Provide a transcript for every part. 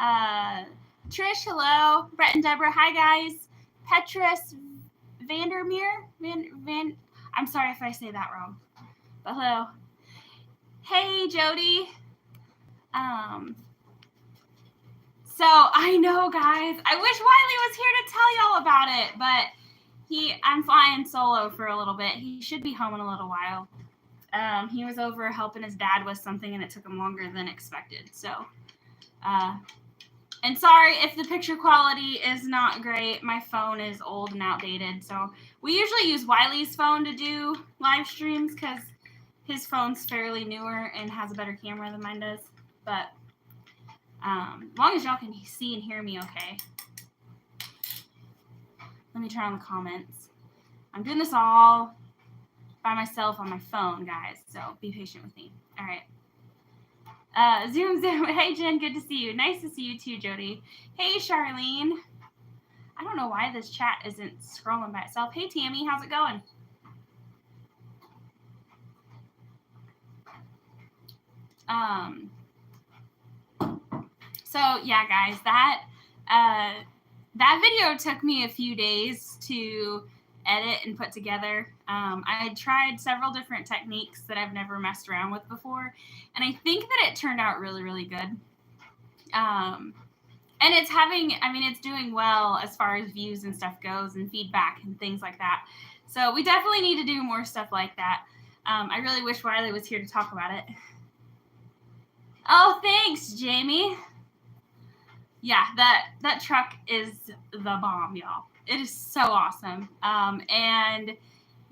Trish, hello. Brett and Deborah, hi guys. Petrus Vandermeer, I'm sorry if I say that wrong, but hello. Hey, Jody. So I know, guys, I wish Wiley was here to tell y'all about it, but I'm flying solo for a little bit. He should be home in a little while. He was over helping his dad with something, and it took him longer than expected. So, and sorry if the picture quality is not great. My phone is old and outdated. So we usually use Wiley's phone to do live streams because his phone's fairly newer and has a better camera than mine does. But as long as y'all can see and hear me okay. Let me turn on the comments. I'm doing this all by myself on my phone, guys, so be patient with me. All right. Zoom. Hey, Jen, good to see you. Nice to see you too, Jody. Hey, Charlene. I don't know why this chat isn't scrolling by itself. Hey, Tammy, how's it going? So yeah, guys, that video took me a few days to edit and put together. I tried several different techniques that I've never messed around with before, and I think that it turned out really, really good. And it's doing well as far as views and stuff goes and feedback and things like that. So we definitely need to do more stuff like that. I really wish Wiley was here to talk about it. Oh, thanks, Jamie. Yeah, that truck is the bomb, y'all. It is so awesome. And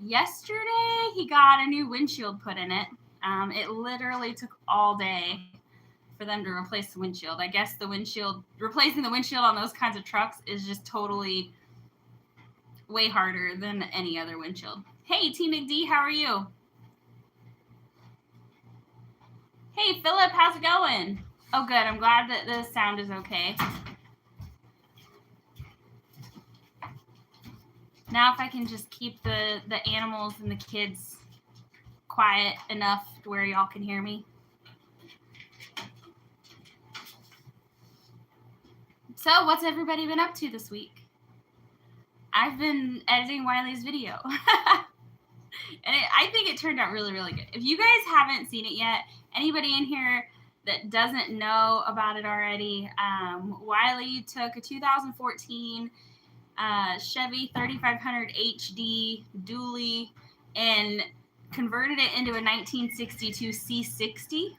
yesterday he got a new windshield put in it. It literally took all day for them to replace the windshield. I guess replacing the windshield on those kinds of trucks is just totally way harder than any other windshield. Hey, T McD, how are you? Hey, Philip, how's it going? Oh, good. I'm glad that the sound is okay. Now if I can just keep the animals and the kids quiet enough to where y'all can hear me. So what's everybody been up to this week? I've been editing Wiley's video. And I think it turned out really, really good. If you guys haven't seen it yet, anybody in here that doesn't know about it already, Wiley took a 2014 Chevy 3500 HD dually and converted it into a 1962 C60.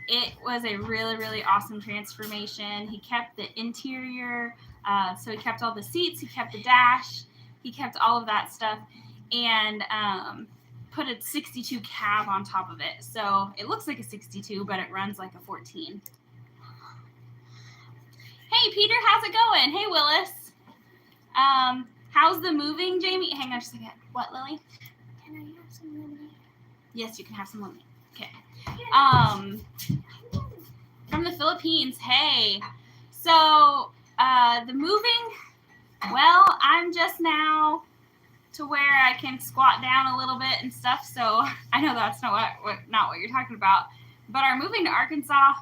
It was a really, really awesome transformation. He kept the interior, so he kept all the seats, he kept the dash, he kept all of that stuff, and put a 62 cab on top of it. So it looks like a 62, but it runs like a 14. Hey, Peter, how's it going? Hey, Willis. How's the moving, Jamie? Hang on just a second. What, Lily? Can I have some lemonade? Yes, you can have some lemonade. Okay. From the Philippines. Hey. So, the moving, well, I'm just now to where I can squat down a little bit and stuff. So I know that's not what you're talking about. But our moving to Arkansas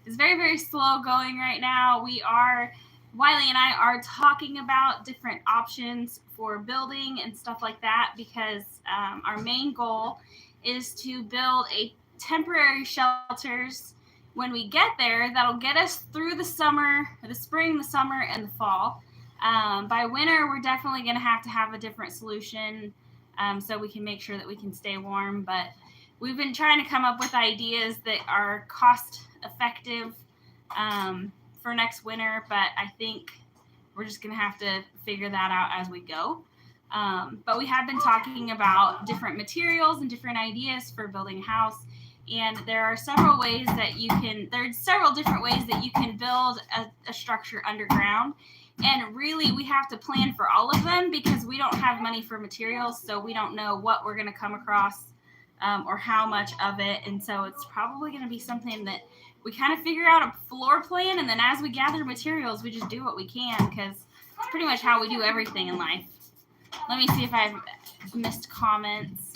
is very, very slow going right now. Wiley and I are talking about different options for building and stuff like that because our main goal is to build a temporary shelters when we get there that'll get us through the summer, the spring, the summer, and the fall. By winter, we're definitely going to have a different solution so we can make sure that we can stay warm. But we've been trying to come up with ideas that are cost effective for next winter, but I think we're just going to have to figure that out as we go. But we have been talking about different materials and different ideas for building a house. And there are several different ways that you can build a structure underground. And really, we have to plan for all of them because we don't have money for materials, so we don't know what we're going to come across or how much of it. And so it's probably going to be something that we kind of figure out a floor plan, and then as we gather materials, we just do what we can because it's pretty much how we do everything in life. Let me see if I've missed comments.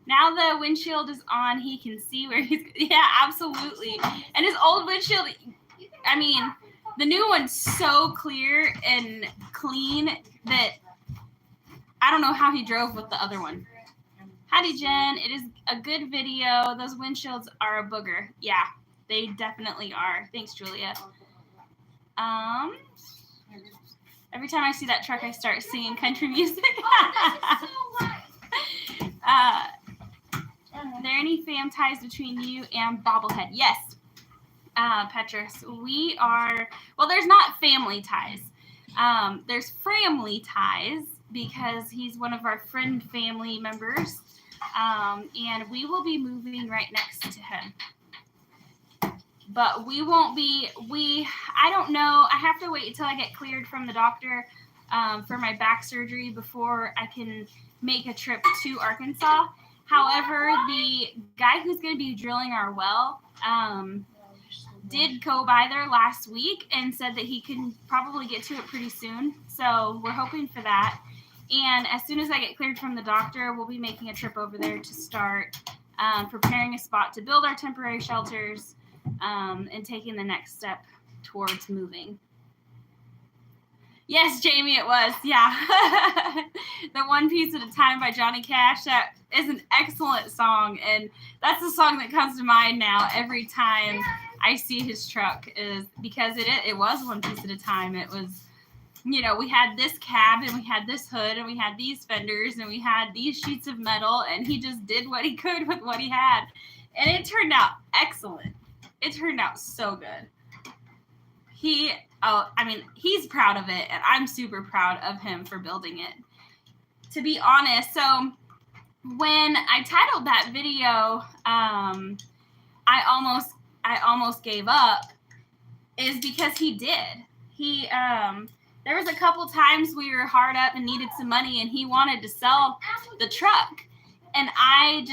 Now the windshield is on. He can see where he's. Yeah, absolutely. And his old windshield, I mean, the new one's so clear and clean that I don't know how he drove with the other one. Howdy, Jen. It is a good video. Those windshields are a booger. Yeah, they definitely are. Thanks, Julia. Every time I see that truck, I start singing country music. Are there any fam ties between you and Bobblehead? Yes, Petrus. We are, well, there's not family ties. There's FRAMILY ties because he's one of our friend family members. And we will be moving right next to him. But we won't be, I don't know. I have to wait until I get cleared from the doctor for my back surgery before I can make a trip to Arkansas. However, the guy who's going to be drilling our well did go by there last week and said that he can probably get to it pretty soon. So we're hoping for that. And as soon as I get cleared from the doctor, we'll be making a trip over there to start preparing a spot to build our temporary shelters and taking the next step towards moving. Yes, Jamie, it was. Yeah. The One Piece at a Time by Johnny Cash. That is an excellent song. And that's the song that comes to mind now every time I see his truck, is because it was one piece at a time. It was, you know, we had this cab and we had this hood and we had these fenders and we had these sheets of metal, and he just did what he could with what he had. And it turned out excellent. It turned out so good. He's proud of it, and I'm super proud of him for building it. To be honest, so when I titled that video, I almost gave up, is because he did. There was a couple times we were hard up and needed some money, and he wanted to sell the truck, and I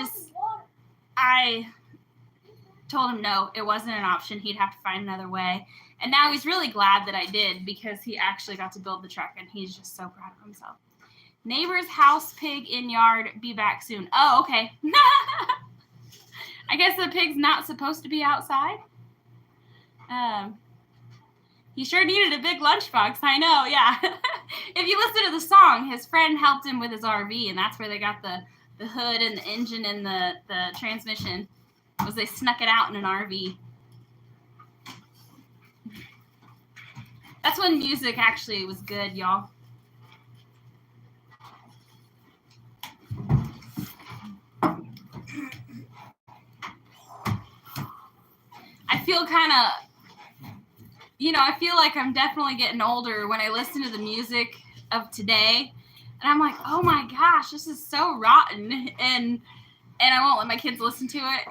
told him no, it wasn't an option. He'd have to find another way. And now he's really glad that I did, because he actually got to build the truck, and he's just so proud of himself. Neighbor's house pig in yard, be back soon. Oh, okay. I guess the pig's not supposed to be outside. He sure needed a big lunchbox. I know, yeah. If you listen to the song, his friend helped him with his RV, and that's where they got the hood and the engine and the transmission, was they snuck it out in an RV. That's when music actually was good, y'all. I feel kind of, I feel like I'm definitely getting older when I listen to the music of today. And I'm like, oh my gosh, this is so rotten. And I won't let my kids listen to it,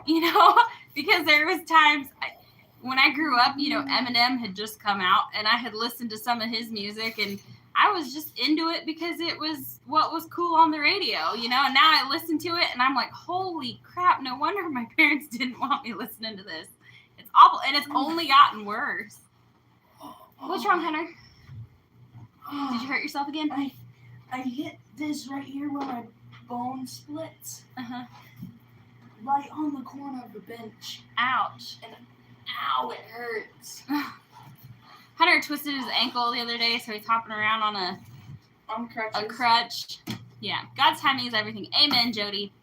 because there was times when I grew up, Eminem had just come out, and I had listened to some of his music, and I was just into it because it was what was cool on the radio, and now I listen to it and I'm like, holy crap, no wonder my parents didn't want me listening to this. It's awful, and it's only gotten worse. What's wrong, Hunter? Did you hurt yourself again? I hit this right here where my bone splits. Uh-huh. Right on the corner of the bench. Ouch. And ow, it hurts. Hunter twisted his ankle the other day, so he's hopping around on crutches. a crutch. Yeah, God's timing is everything. Amen, Jody.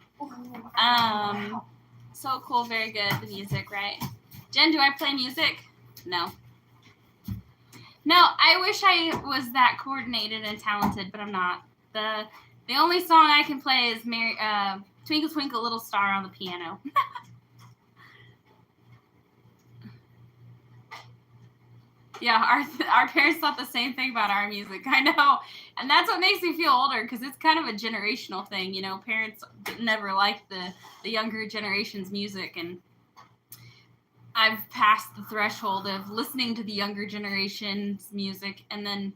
So cool, very good, the music, right? Jen, do I play music? No. No, I wish I was that coordinated and talented, but I'm not. The only song I can play is Twinkle Twinkle Little Star on the piano. Yeah, our parents thought the same thing about our music. I know. And that's what makes me feel older, because it's kind of a generational thing. Parents never liked the younger generation's music, and I've passed the threshold of listening to the younger generation's music and then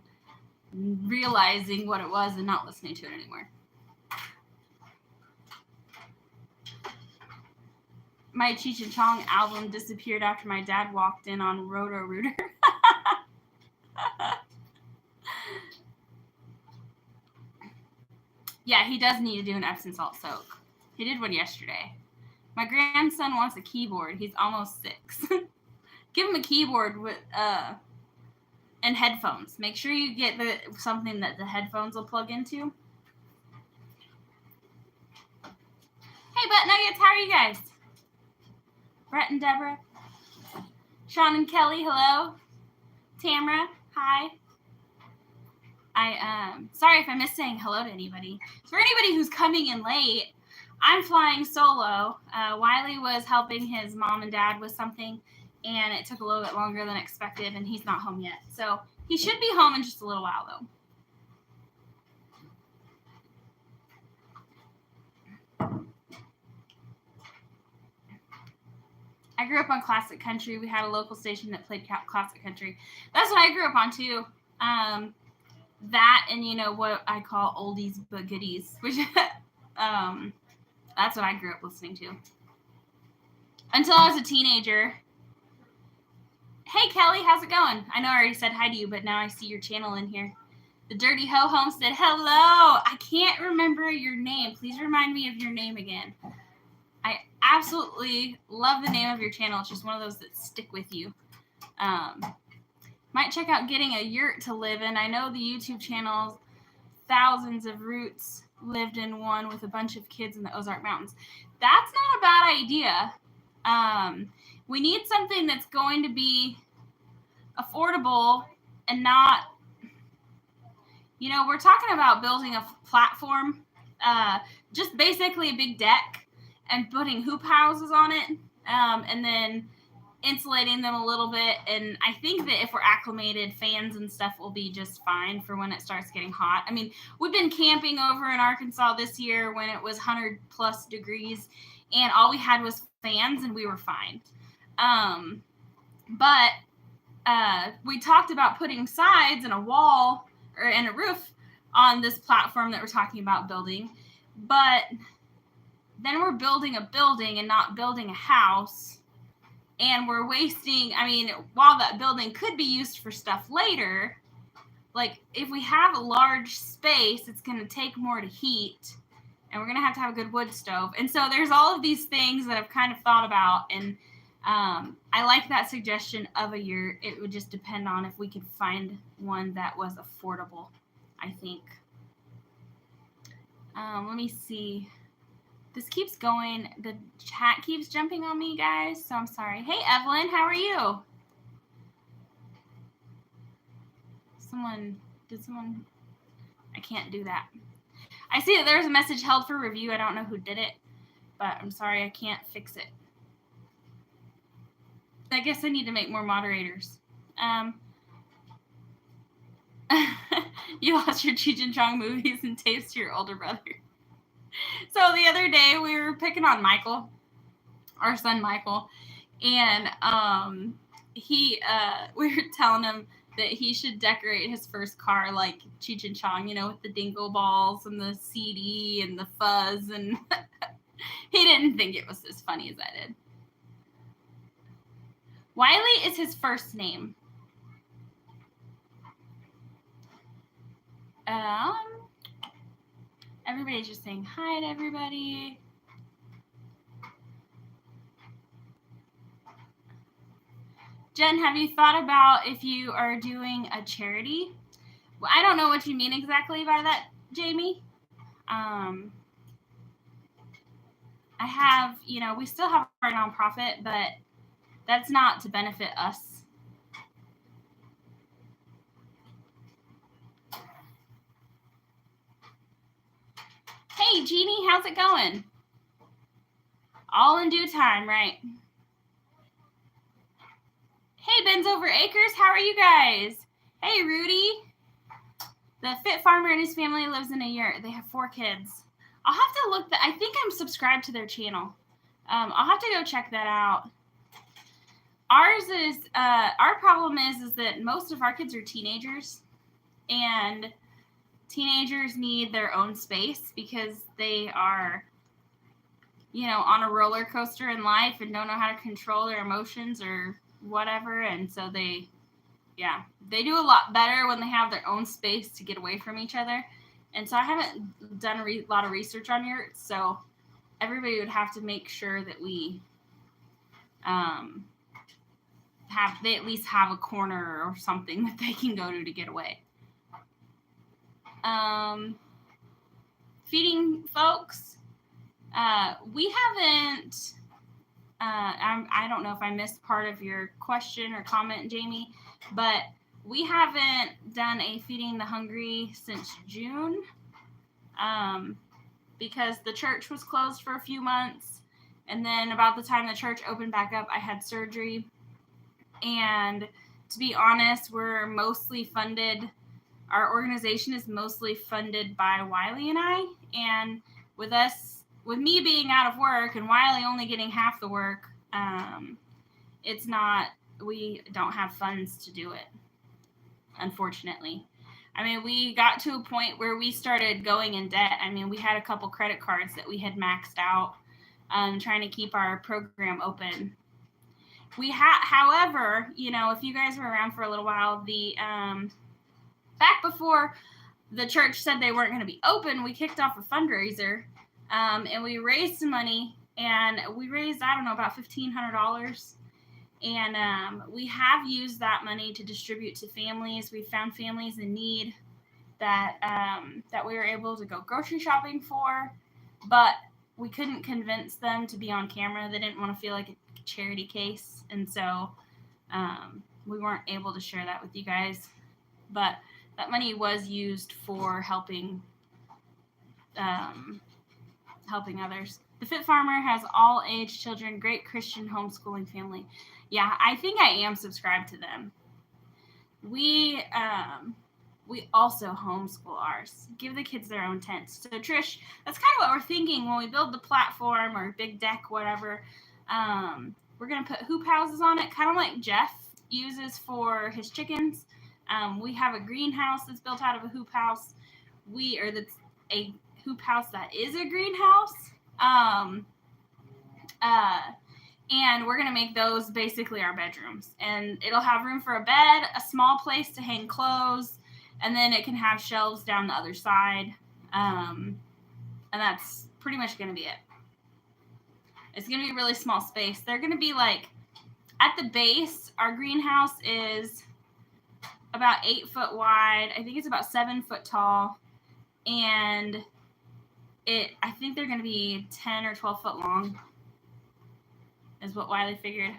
realizing what it was and not listening to it anymore. My Cheech and Chong album disappeared after my dad walked in on Roto-Rooter. Yeah, he does need to do an Epsom salt soak. He did one yesterday. My grandson wants a keyboard. He's almost 6. Give him a keyboard with and headphones. Make sure you get something that the headphones will plug into. Hey, Butt Nuggets, how are you guys? Brett and Deborah. Sean and Kelly, hello. Tamara, hi. Sorry if I missed saying hello to anybody. For anybody who's coming in late, I'm flying solo. Wiley was helping his mom and dad with something, and it took a little bit longer than expected, and he's not home yet. So he should be home in just a little while, though. I grew up on classic country. We had a local station that played classic country. That's what I grew up on, too. That and, you know, what I call oldies but goodies, which that's what I grew up listening to. Until I was a teenager. Hey, Kelly, how's it going? I know I already said hi to you, but now I see your channel in here. The Dirty Ho Homestead, hello. I can't remember your name. Please remind me of your name again. I absolutely love the name of your channel. It's just one of those that stick with you. Might check out getting a yurt to live in. I know the YouTube channel, thousands of roots lived in one with a bunch of kids in the Ozark Mountains. That's not a bad idea. We need something that's going to be affordable and not, you know, we're talking about building a platform, just basically a big deck and putting hoop houses on it, and then insulating them a little bit. And I think that if we're acclimated, fans and stuff will be just fine for when it starts getting hot. I mean, we've been camping over in Arkansas this year when it was 100 plus degrees, and all we had was fans, and we were fine. But we talked about putting sides and a wall and a roof on this platform that we're talking about building. But then we're building a building and not building a house. And we're wasting, I mean, while that building could be used for stuff later, like if we have a large space, it's going to take more to heat. And we're going to have a good wood stove. And so there's all of these things that I've kind of thought about. And I like that suggestion of a yurt. It would just depend on if we could find one that was affordable, I think. Let me see. This keeps going. The chat keeps jumping on me, guys, so I'm sorry. Hey, Evelyn, how are you? Did someone? I can't do that. I see that there's a message held for review. I don't know who did it, but I'm sorry, I can't fix it. I guess I need to make more moderators. You lost your Cheech and Chong movies and tapes to your older brother. So the other day we were picking on Michael, our son Michael, and we were telling him that he should decorate his first car like Cheech and Chong, you know, with the dingle balls and the CD and the fuzz, and he didn't think it was as funny as I did. Wiley is his first name. Everybody's just saying hi to everybody. Jen, have you thought about if you are doing a charity? Well, I don't know what you mean exactly by that, Jamie. I have, you know, we still have our nonprofit, but that's not to benefit us. Hey, Jeannie, how's it going? All in due time, right? Hey, Ben's Over Acres, how are you guys? Hey, Rudy. The Fit Farmer and his family lives in a yurt. They have 4 kids. I'll have to look I think I'm subscribed to their channel. I'll have to go check that out. Ours is, our problem is that most of our kids are teenagers, and teenagers need their own space because they are, you know, on a roller coaster in life and don't know how to control their emotions or whatever. And so they do a lot better when they have their own space to get away from each other. And so I haven't done a lot of research on yurts. So everybody would have to make sure that we they at least have a corner or something that they can go to get away. Feeding folks, we haven't. I don't know if I missed part of your question or comment, Jamie, but we haven't done a feeding the hungry since June, because the church was closed for a few months, and then about the time the church opened back up, I had surgery, and to be honest, we're mostly funded. Our organization is mostly funded by Wiley and I, and with me being out of work and Wiley only getting half the work, we don't have funds to do it, unfortunately. I mean, we got to a point where we started going in debt. I mean, we had a couple credit cards that we had maxed out, trying to keep our program open. However, if you guys were around for a little while, back before the church said they weren't going to be open, we kicked off a fundraiser, and we raised some money, and we raised, I don't know, about $1,500. And we have used that money to distribute to families. We found families in need that we were able to go grocery shopping for, but we couldn't convince them to be on camera. They didn't want to feel like a charity case, and so we weren't able to share that with you guys. But that money was used for helping others. The Fit Farmer has all age children, great Christian homeschooling family. Yeah, I think I am subscribed to them. We also homeschool ours. Give the kids their own tents. So Trish, that's kind of what we're thinking when we build the platform or big deck, whatever. We're gonna put hoop houses on it, kind of like Jeff uses for his chickens. We have a greenhouse that's built out of a hoop house. That's a hoop house that is a greenhouse. And we're going to make those basically our bedrooms. And it'll have room for a bed, a small place to hang clothes, and then it can have shelves down the other side. And that's pretty much going to be it. It's going to be a really small space. They're going to be like, at the base, our greenhouse is about 8 foot wide. I think it's about 7 foot tall. And I think they're going to be 10 or 12 foot long, is what Wiley figured.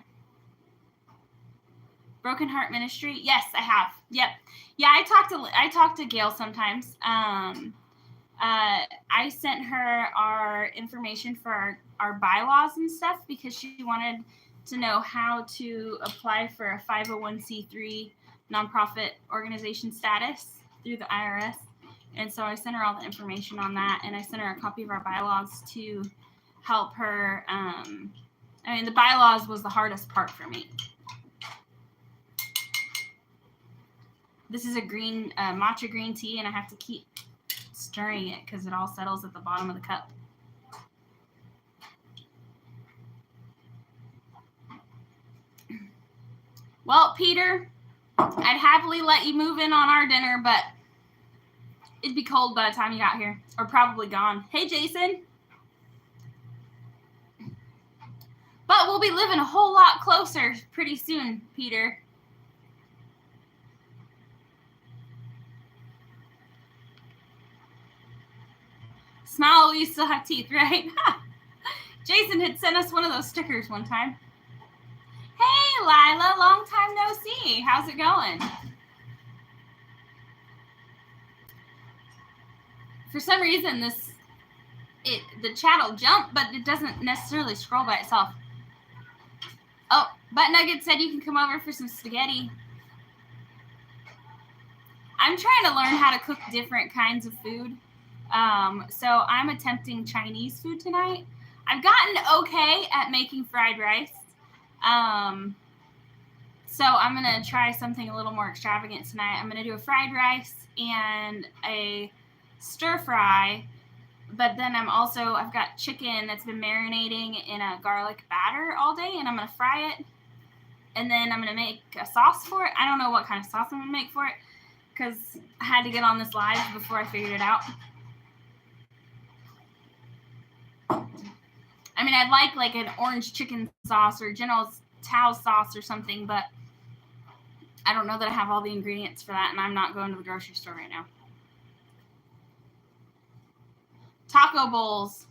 Broken Heart Ministry. Yes, I have. Yep. Yeah, I talk to Gail sometimes. I sent her our information for our bylaws and stuff because she wanted to know how to apply for a 501c3 nonprofit organization status through the IRS. And so I sent her all the information on that, and I sent her a copy of our bylaws to help her. The bylaws was the hardest part for me. This is a green matcha green tea, and I have to keep stirring it because it all settles at the bottom of the cup. Well, Peter, I'd happily let you move in on our dinner, but it'd be cold by the time you got here, or probably gone. Hey, Jason. But we'll be living a whole lot closer pretty soon, Peter. Smile, we still have teeth, right? Jason had sent us one of those stickers one time. Hey, Lila, long time no see. How's it going? For some reason, the chat will jump, but it doesn't necessarily scroll by itself. Oh, Butt Nugget said you can come over for some spaghetti. I'm trying to learn how to cook different kinds of food. So I'm attempting Chinese food tonight. I've gotten okay at making fried rice. So I'm going to try something a little more extravagant tonight. I'm going to do a fried rice and a stir fry, but then I've got chicken that's been marinating in a garlic batter all day, and I'm going to fry it, and then I'm going to make a sauce for it. I don't know what kind of sauce I'm going to make for it, because I had to get on this live before I figured it out. I mean, I'd like an orange chicken sauce or General Tao sauce or something, but I don't know that I have all the ingredients for that, and I'm not going to the grocery store right now. Taco bowls.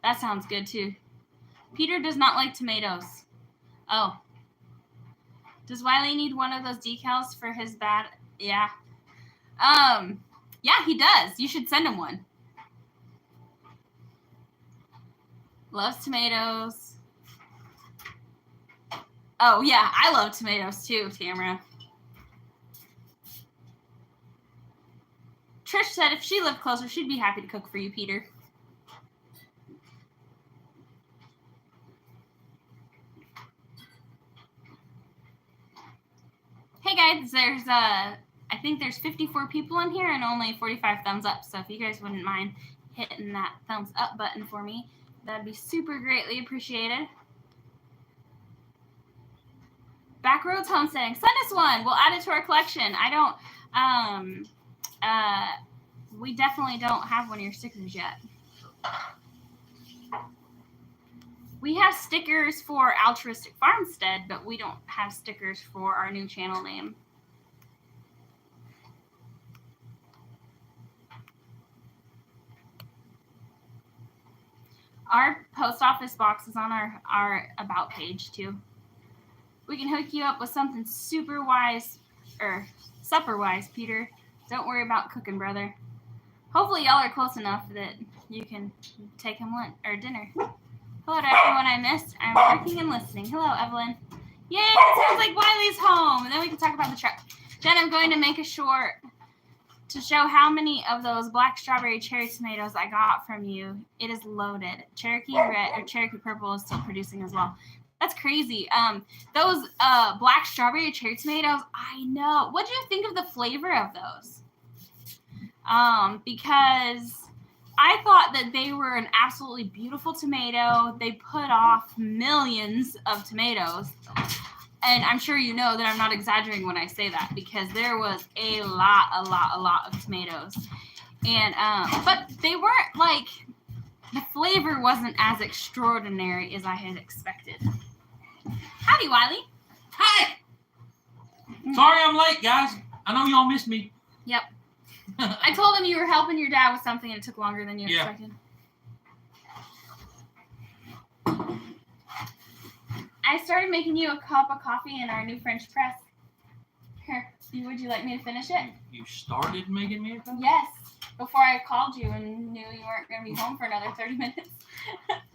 That sounds good, too. Peter does not like tomatoes. Oh. Does Wiley need one of those decals for his bad? Yeah. Yeah, he does. You should send him one. Loves tomatoes. Oh, yeah, I love tomatoes, too, Tamara. Trish said if she lived closer, she'd be happy to cook for you, Peter. Hey guys, I think there's 54 people in here and only 45 thumbs up. So if you guys wouldn't mind hitting that thumbs up button for me, that'd be super greatly appreciated. Backroads Homesteading, send us one. We'll add it to our collection. We definitely don't have one of your stickers yet. We have stickers for Altruistic Farmstead, but we don't have stickers for our new channel name. Our post office box is on our About page, too. We can hook you up with something super wise, or supper wise, Peter. Don't worry about cooking, brother. Hopefully y'all are close enough that you can take him lunch or dinner. Hello to everyone I missed. I'm working and listening. Hello, Evelyn. Yay, it sounds like Wiley's home. And then we can talk about the truck. Jen, I'm going to make a short to show how many of those black strawberry cherry tomatoes I got from you. It is loaded. Cherokee red or Cherokee purple is still producing as well. That's crazy. Those black strawberry cherry tomatoes, I know. What do you think of the flavor of those? Because I thought that they were an absolutely beautiful tomato. They put off millions of tomatoes. And I'm sure you know that I'm not exaggerating when I say that, because there was a lot of tomatoes. And but they weren't like, the flavor wasn't as extraordinary as I had expected. Howdy, Wiley. Hi. Sorry I'm late, guys. I know y'all missed me. Yep. I told him you were helping your dad with something and it took longer than you expected. I started making you a cup of coffee in our new French press. Here, would you like me to finish it? You started making me a cup? Yes. Before I called you and knew you weren't going to be home for another 30 minutes.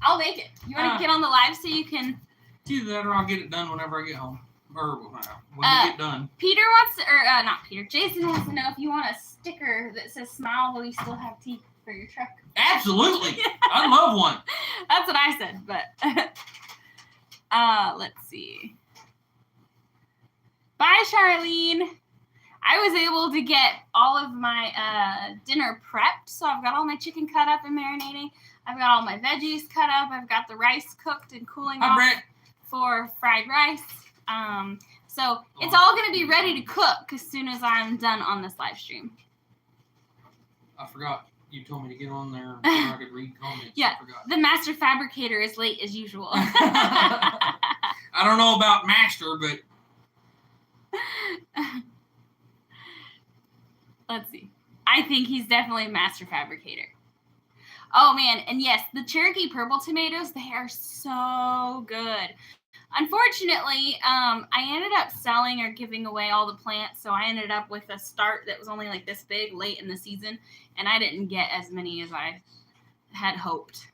I'll make it. You want to get on the live so you can... Either that or I'll get it done whenever I get home. Or when we get done. Peter wants to, or not Peter, Jason wants to know if you want a sticker that says smile while you still have teeth for your truck. Absolutely. I'd love one. That's what I said, but let's see. Bye, Charlene. I was able to get all of my dinner prepped, so I've got all my chicken cut up and marinating. I've got all my veggies cut up. I've got the rice cooked and cooling off for fried rice. So it's all going to be ready to cook as soon as I'm done on this live stream. I forgot. You told me to get on there so I could read comments. Yeah, I forgot. the master fabricator is late as usual. I don't know about master, but... Let's see. I think he's definitely a master fabricator. Oh, man. And yes, the Cherokee purple tomatoes, they are so good. Unfortunately, I ended up selling or giving away all the plants, so I ended up with a start that was only like this big late in the season, and I didn't get as many as I had hoped.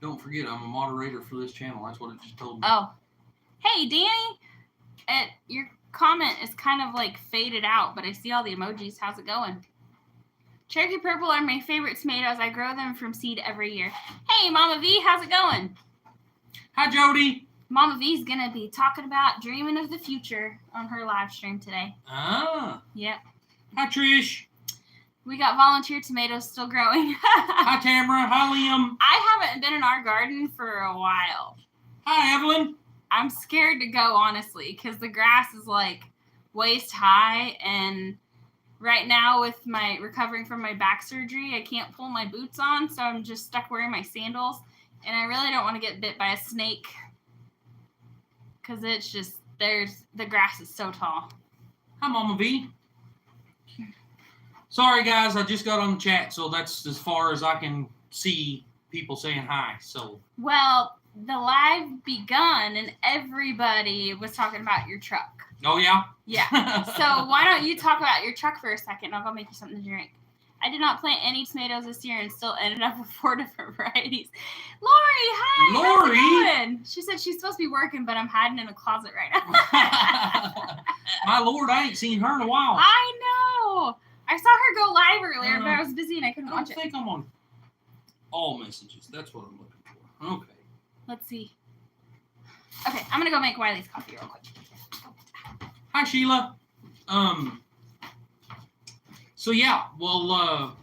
Don't forget, I'm a moderator for this channel. That's what it just told me. Oh. Hey, Danny. Your comment is kind of like faded out, but I see all the emojis. How's it going? Cherokee purple are my favorite tomatoes. I grow them from seed every year. Hey, Mama V, how's it going? Hi, Jody. Mama V's going to be talking about dreaming of the future on her live stream today. Ah. Yep. Hi, Trish. We got volunteer tomatoes still growing. Hi, Tamara. Hi, Liam. I haven't been in our garden for a while. Hi, Evelyn. I'm scared to go, honestly, because the grass is like waist high, and right now with my recovering from my back surgery, I can't pull my boots on, so I'm just stuck wearing my sandals. And I really don't want to get bit by a snake because it's just the grass is so tall. Hi, Mama V. Sorry, guys, I just got on the chat, so that's as far as I can see people saying hi. So. Well, the live begun and everybody was talking about your truck. Oh yeah. Yeah. So why don't you talk about your truck for a second? I'll go make you something to drink. I did not plant any tomatoes this year and still ended up with 4 different varieties. Lori, hi. Lori. How's it going? She said she's supposed to be working, but I'm hiding in a closet right now. My Lord, I ain't seen her in a while. I know. I saw her go live earlier, but I was busy and I couldn't watch I it. think I'm on all messages. That's what I'm looking for. Okay. Let's see. Okay, I'm gonna go make Wiley's coffee real quick. Hi, Sheila. So yeah, well,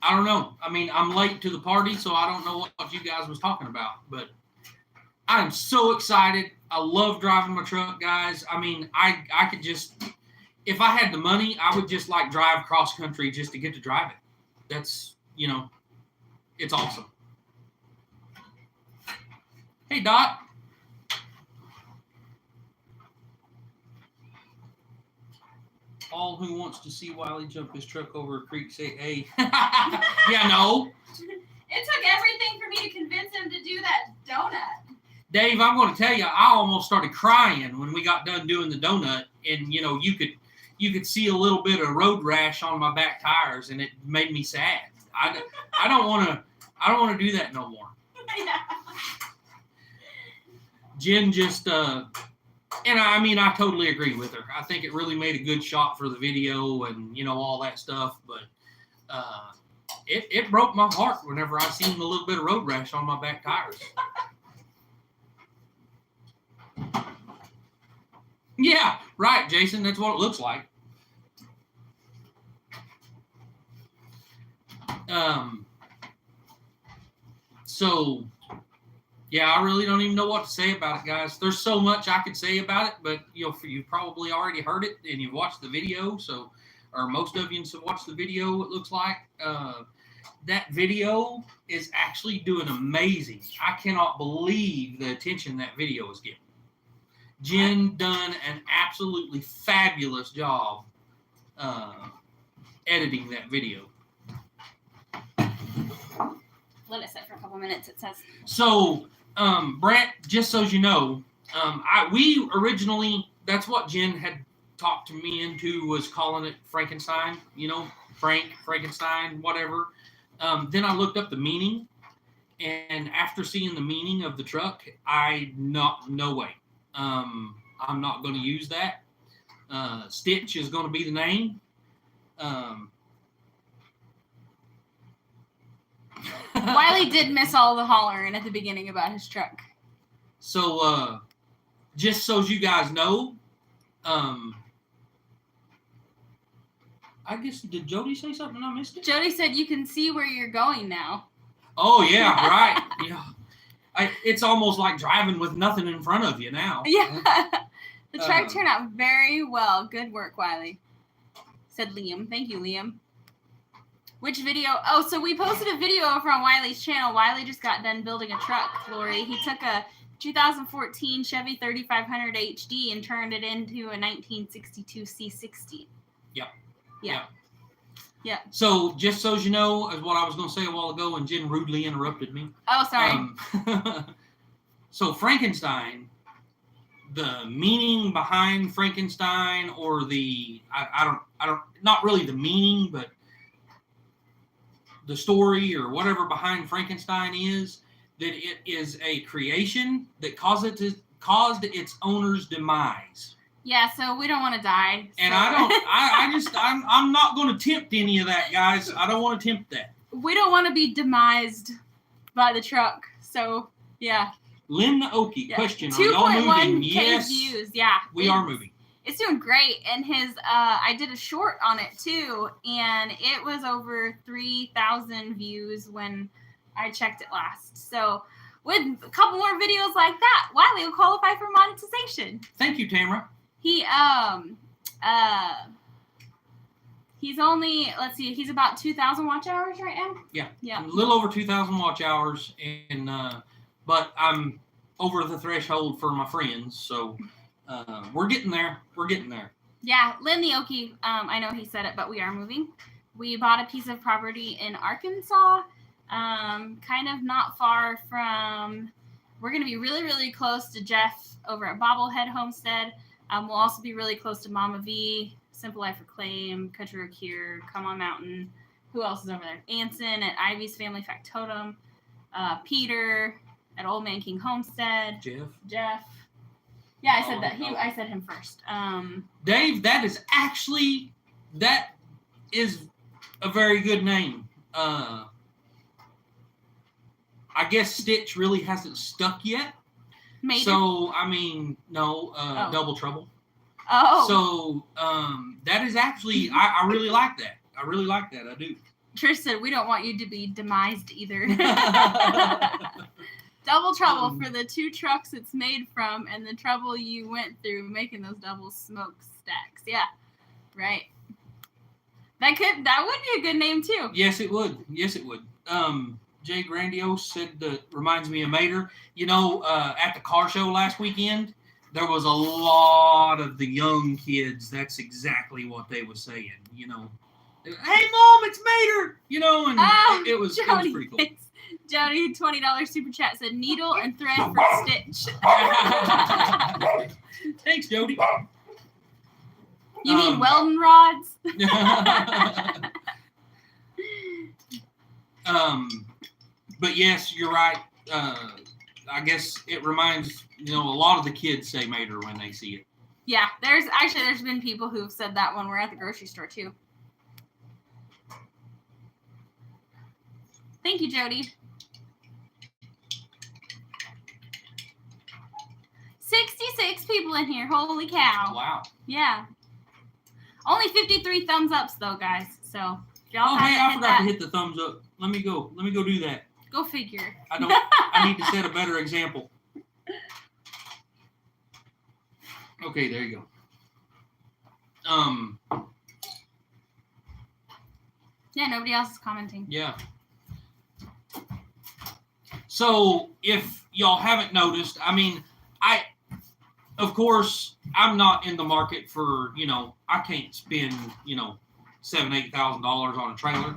I don't know. I mean, I'm late to the party, so I don't know what you guys was talking about, but I'm so excited. I love driving my truck, guys. I mean, I could just, if I had the money, I would just like drive cross country just to get to drive it. That's, it's awesome. Hey, Dot. All who wants to see Wiley jump his truck over a creek say, hey. Yeah, no. It took everything for me to convince him to do that donut. Dave, I'm going to tell you, I almost started crying when we got done doing the donut, and you could see a little bit of road rash on my back tires, and it made me sad. I don't want to do that no more. Yeah. Jen just and I mean, I totally agree with her. I think it really made a good shot for the video and, all that stuff. But it broke my heart whenever I seen a little bit of road rash on my back tires. Yeah, right, Jason. That's what it looks like. So... yeah, I really don't even know what to say about it, guys. There's so much I could say about it, but you've probably already heard it and you've watched the video. So, or most of you have watched the video. It looks like that video is actually doing amazing. I cannot believe the attention that video is getting. Jen done an absolutely fabulous job editing that video. Let it sit for a couple minutes, it says. So, Brent, just so you know, we originally, that's what Jen had talked to me into, was calling it Frankenstein, Frankenstein, whatever. Then I looked up the meaning, and after seeing the meaning of the truck, no way. I'm not going to use that. Stitch is going to be the name. Wiley did miss all the hollering at the beginning about his truck. So, just so you guys know, I guess, did Jody say something and I missed it? Jody said you can see where you're going now. Oh, yeah, right. Yeah. It's almost like driving with nothing in front of you now. Yeah. The truck turned out very well. Good work, Wiley. Said Liam. Thank you, Liam. Which video? Oh, so we posted a video over on Wiley's channel. Wiley just got done building a truck, Lori. He took a 2014 Chevy 3500 HD and turned it into a 1962 C60. Yep. Yeah. Yeah. So, just so you know, as what I was going to say a while ago, and Jen rudely interrupted me. Oh, sorry. So, Frankenstein, the meaning behind Frankenstein, or I don't, not really the meaning, but the story or whatever behind Frankenstein is that it is a creation that caused its owner's demise. Yeah, so we don't want to die. And I'm not going to tempt any of that, guys. I don't want to tempt that. We don't want to be demised by the truck. So, yeah. Lynn the Okie, Yeah. question, are y'all moving? 2.1K Yes, views. Yeah. we are moving. It's doing great. And I did a short on it too, and it was over 3,000 views when I checked it last. So with a couple more videos like that, Wiley will qualify for monetization. Thank you, Tamara. He He's only, let's see, he's about 2,000 watch hours right now? Yeah. Yeah. A little over 2,000 watch hours, and but I'm over the threshold for my friends, so we're getting there. We're getting there. Yeah, Lynn the Okie, I know he said it, but we are moving. We bought a piece of property in Arkansas, kind of not far from, we're going to be really, really close to Jeff over at Bobblehead Homestead. We'll also be really close to Mama V, Simple Life Reclaim, Country Road Cure, Come On Mountain. Who else is over there? Anson at Ivy's Family Factotum. Peter at Old Man King Homestead. Jeff. Yeah, I said that. I said him first. Dave, that is a very good name. I guess Stitch really hasn't stuck yet. Mater? So, I mean, no, Double Trouble. Oh. So, that is actually, I really like that. I really like that. I do. Trish said, we don't want you to be demised either. Double trouble for the 2 trucks it's made from and the trouble you went through making those double smokestacks. Yeah, right. That would be a good name too. Yes, it would. Jay Grandiose said that reminds me of Mater. You know, at the car show last weekend, there was a lot of the young kids. That's exactly what they were saying. You know, hey Mom, it's Mater. You know, and it was pretty cool. Jody, $20 super chat said needle and thread for Stitch. Thanks, Jody. You mean welding rods? But yes, you're right. I guess it reminds, a lot of the kids say Mater when they see it. Yeah, there's been people who've said that when we're at the grocery store too. Thank you, Jody. 66 people in here. Holy cow. Wow. Yeah. Only 53 thumbs ups though, guys. So if y'all I forgot to hit the thumbs up. Let me go do that. Go figure. I need to set a better example. Okay, there you go. Yeah, nobody else is commenting. Yeah. So if y'all haven't noticed, of course, I'm not in the market for, I can't spend, $7,000-8,000 on a trailer,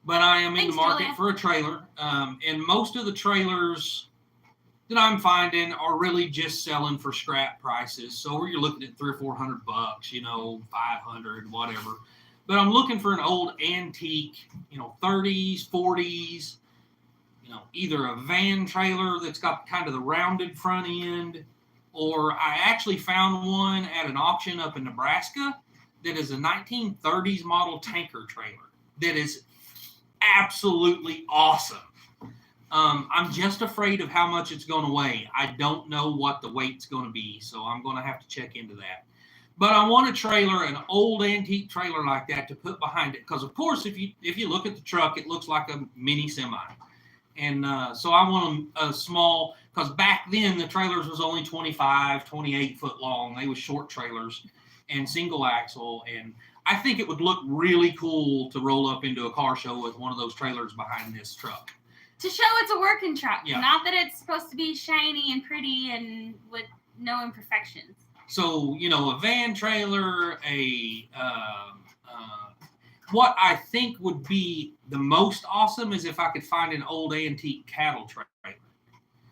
but I am in the market for a trailer. And most of the trailers that I'm finding are really just selling for scrap prices. So you're looking at $300 or $400, $500, whatever. But I'm looking for an old antique, 30s, 40s, either a van trailer that's got kind of the rounded front end, or I actually found one at an auction up in Nebraska that is a 1930s model tanker trailer that is absolutely awesome. I'm just afraid of how much it's going to weigh. I don't know what the weight's going to be, so I'm going to have to check into that. But I want a trailer, an old antique trailer like that to put behind it, because of course, if you look at the truck, it looks like a mini semi. And so I want a small, because back then the trailers was only 25, 28 foot long. They were short trailers and single axle. And I think it would look really cool to roll up into a car show with one of those trailers behind this truck. To show it's a working truck. Yeah. Not that it's supposed to be shiny and pretty and with no imperfections. So, a van trailer, what I think would be the most awesome is if I could find an old antique cattle trailer.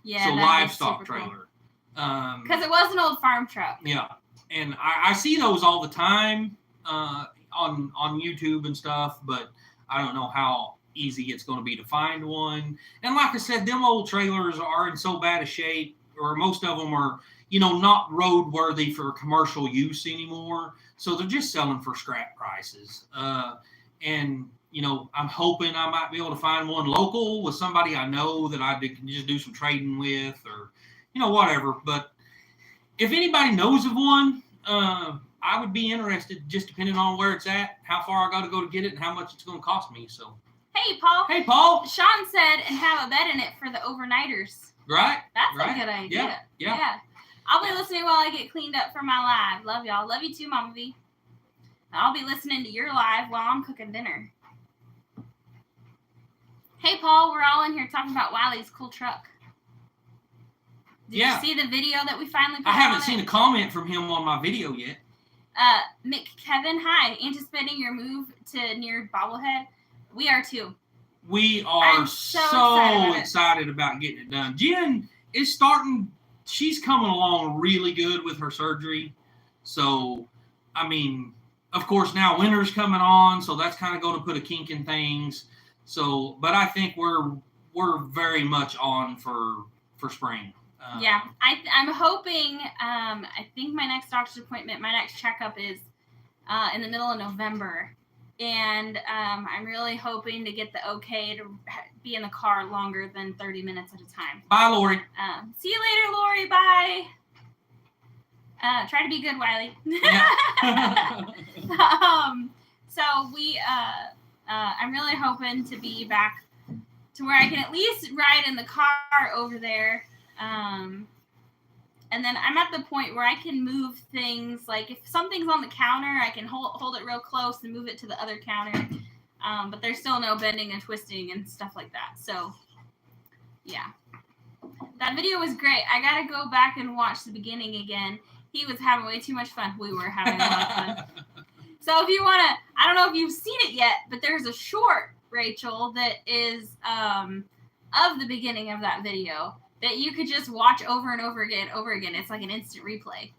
Yeah, so livestock trailer. Because it was an old farm truck. Yeah, and I see those all the time on YouTube and stuff, but I don't know how easy it's going to be to find one. And like I said, them old trailers are in so bad a shape, or most of them are, not roadworthy for commercial use anymore. So they're just selling for scrap prices. And, I'm hoping I might be able to find one local with somebody I know that I can just do some trading with, or, whatever. But if anybody knows of one, I would be interested, just depending on where it's at, how far I got to go to get it, and how much it's going to cost me. So. Hey, Paul. Hey, Paul. Sean said, and have a bed in it for the overnighters. Right. That's a good idea. Yeah. I'll be listening while I get cleaned up for my live. Love y'all. Love you too, Mama V. I'll be listening to your live while I'm cooking dinner. Hey, Paul, we're all in here talking about Wiley's cool truck. Did you see the video that we finally put I haven't on seen it? a comment from him on my video yet. Mick Kevin, hi. Anticipating your move to near Bobblehead? We are too. We are I'm so excited about getting it done. Jen is starting, she's coming along really good with her surgery. So, I mean, of course, now winter's coming on, so that's kind of going to put a kink in things. So, but I think we're very much on for spring. Yeah, I'm hoping. I think my next doctor's appointment, my next checkup is in the middle of November, and I'm really hoping to get the okay to be in the car longer than 30 minutes at a time. Bye, Lori. See you later, Lori. Bye. Try to be good, Wiley. Yeah. So I'm really hoping to be back to where I can at least ride in the car over there. And then I'm at the point where I can move things, like if something's on the counter, I can hold it real close and move it to the other counter. But there's still no bending and twisting and stuff like that. So, yeah. That video was great. I got to go back and watch the beginning again. He was having way too much fun. We were having a lot of fun. So if you want to, I don't know if you've seen it yet, but there's a short, Rachel, that is of the beginning of that video that you could just watch over and over again. It's like an instant replay.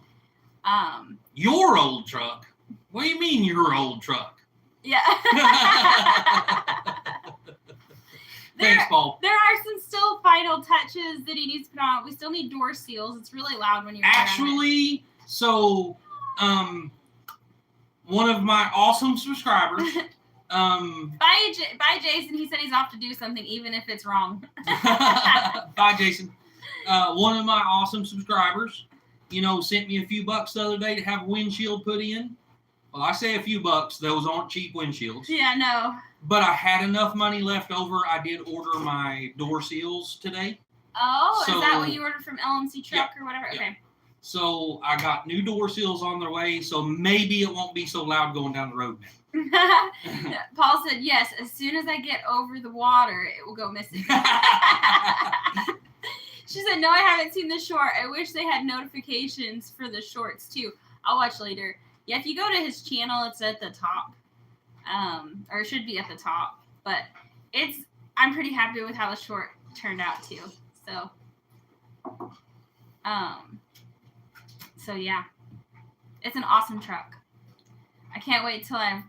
Your old truck? What do you mean your old truck? Yeah. Thanks, Paul. There are some still final touches that he needs to put on. We still need door seals. It's really loud when you're actually. So, one of my awesome subscribers. Bye, Jason. He said he's off to do something, even if it's wrong. Bye, Jason. One of my awesome subscribers, sent me a few bucks the other day to have a windshield put in. Well, I say a few bucks. Those aren't cheap windshields. Yeah, no. But I had enough money left over. I did order my door seals today. Oh, is that what you ordered from LMC Truck or whatever? Yeah. Okay. So I got new door seals on their way, so maybe it won't be so loud going down the road now. Paul said, yes, as soon as I get over the water, it will go missing. She said, no, I haven't seen the short. I wish they had notifications for the shorts, too. I'll watch later. Yeah, if you go to his channel, it's at the top. Or it should be at the top. But I'm pretty happy with how the short turned out, too. So yeah. It's an awesome truck. I can't wait till I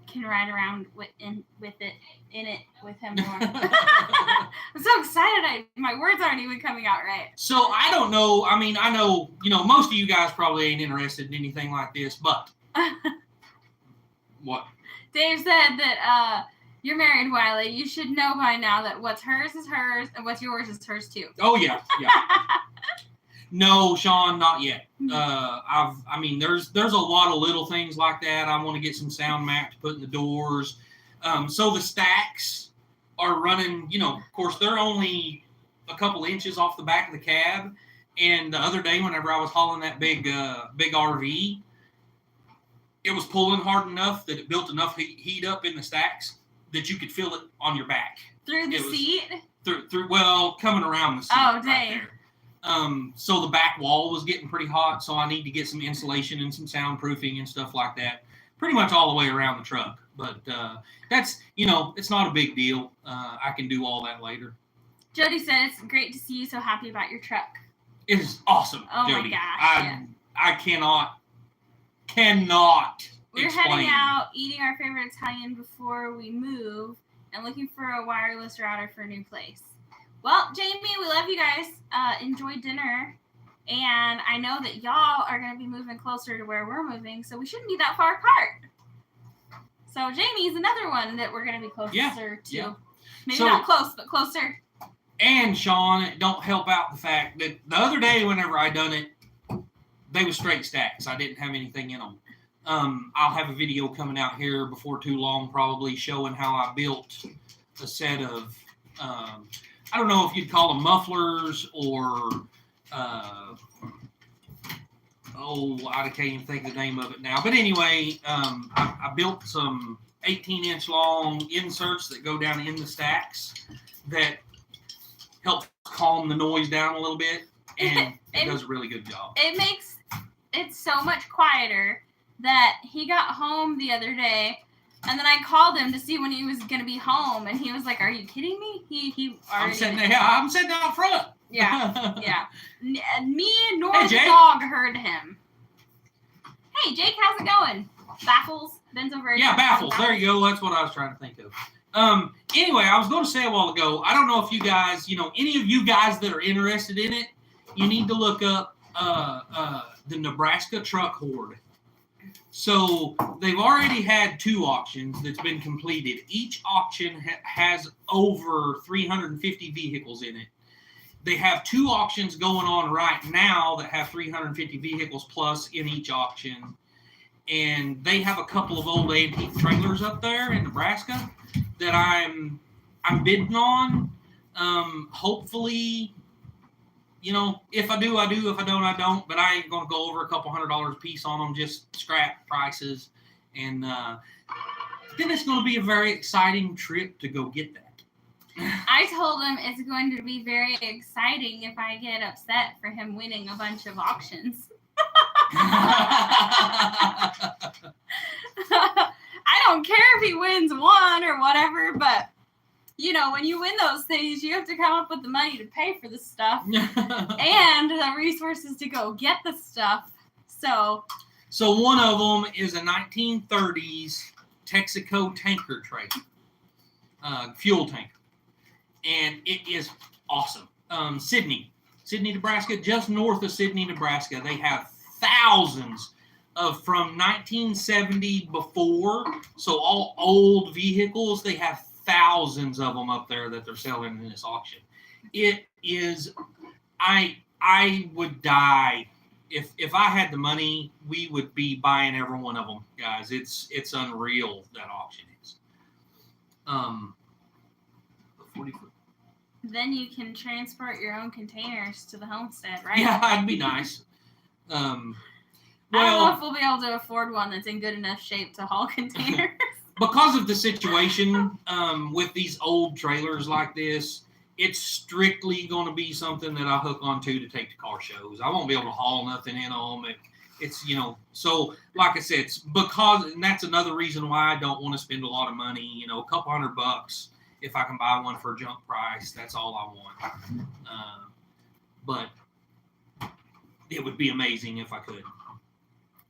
can ride around with it with him more. I'm so excited. My words aren't even coming out right. So I don't know. I mean, I know, most of you guys probably ain't interested in anything like this, but what? Dave said that you're married, Wiley. You should know by now that what's hers is hers and what's yours is hers too. Oh yeah. No, Sean, not yet. There's a lot of little things like that. I want to get some sound mat to put in the doors. So the stacks are running, of course, they're only a couple inches off the back of the cab. And the other day, whenever I was hauling that big RV, it was pulling hard enough that it built enough heat up in the stacks that you could feel it on your back. Through the seat? Coming around the seat. Oh, right dang. there. So the back wall was getting pretty hot, so I need to get some insulation and some soundproofing and stuff like that, pretty much all the way around the truck. But that's, it's not a big deal. I can do all that later. Jody said it's great to see you so happy about your truck. It is awesome, Oh Jody. my gosh, I cannot We're explain. heading out, eating our favorite Italian before we move, and looking for a wireless router for a new place. Well, Jamie, we love you guys. Enjoy dinner. And I know that y'all are going to be moving closer to where we're moving, so we shouldn't be that far apart. So Jamie's another one that we're going to be closer to. Yeah. Maybe not close, but closer. And, Sean, it don't help out the fact that the other day whenever I done it, they were straight stacks. I didn't have anything in them. I'll have a video coming out here before too long, probably showing how I built a set of, I don't know if you'd call them mufflers or, I can't even think of the name of it now. But anyway, I built some 18-inch long inserts that go down in the stacks that help calm the noise down a little bit, and it does a really good job. It makes it so much quieter that he got home the other day, and then I called him to see when he was gonna be home, and he was like, "Are you kidding me?" He already. I'm sitting out front. Yeah, yeah. Me nor Hey, the Jake. dog heard him. Hey, Jake, how's it going? Baffles? Ben's over here. Yeah, baffles. There you go. That's what I was trying to think of. Anyway, I was going to say a while ago, I don't know if you guys, any of you guys that are interested in it, you need to look up the Nebraska Truck Horde. So they've already had 2 auctions that's been completed. Each auction has over 350 vehicles in it. They have 2 auctions going on right now that have 350 vehicles plus in each auction. And they have a couple of old antique trailers up there in Nebraska that I'm bidding on. Hopefully, if I do, I do. If I don't, I don't. But I ain't going to go over a couple $100 a piece on them, just scrap prices. And then it's going to be a very exciting trip to go get that. I told him it's going to be very exciting if I get upset for him winning a bunch of auctions. I don't care if he wins one or whatever, but when you win those things, you have to come up with the money to pay for the stuff and the resources to go get the stuff. So one of them is a 1930s Texaco tanker trailer, fuel tanker, and it is awesome. Sydney, Nebraska, just north of Sydney, Nebraska, they have thousands of from 1970 before, so all old vehicles. They have thousands of them up there that they're selling in this auction. It is, I would die if I had the money. We would be buying every one of them, guys. It's unreal, that auction is. 40 foot. Then you can transport your own containers to the homestead, right? Yeah, that'd be nice. I don't know if we'll be able to afford one that's in good enough shape to haul containers. Because of the situation with these old trailers like this, it's strictly going to be something that I hook onto to take to car shows. I won't be able to haul nothing in on them. It's, so like I said, it's because, and that's another reason why I don't want to spend a lot of money, a couple $100. If I can buy one for a junk price, that's all I want. But it would be amazing if I could.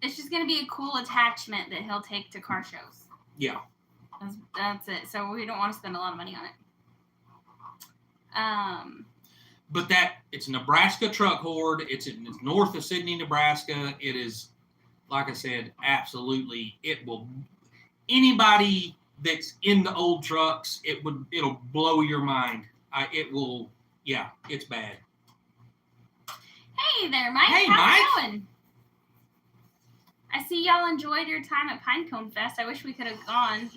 It's just going to be a cool attachment that he'll take to car shows. Yeah. That's it. So we don't want to spend a lot of money on it. But it's Nebraska Truck Horde. It's north of Sydney, Nebraska. It is, like I said, absolutely. It will. Anybody that's into old trucks, it'll blow your mind. It will. Yeah, it's bad. Hey there, Mike. Hey, How's Mike. it going? I see y'all enjoyed your time at Pinecone Fest. I wish we could have gone.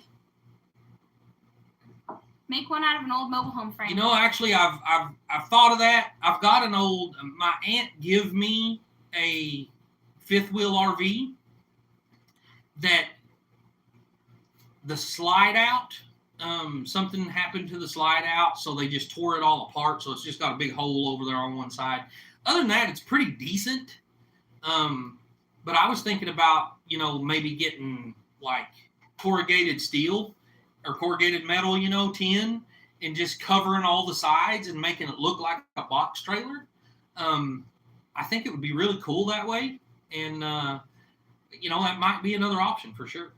Make one out of an old mobile home frame. Actually, I've thought of that. I've got an old. My aunt gave me a fifth wheel RV that the slide out. Something happened to the slide out, so they just tore it all apart. So it's just got a big hole over there on one side. Other than that, it's pretty decent. But I was thinking about, maybe getting like corrugated steel or corrugated metal, tin, and just covering all the sides and making it look like a box trailer. I think it would be really cool that way. And, that might be another option for sure.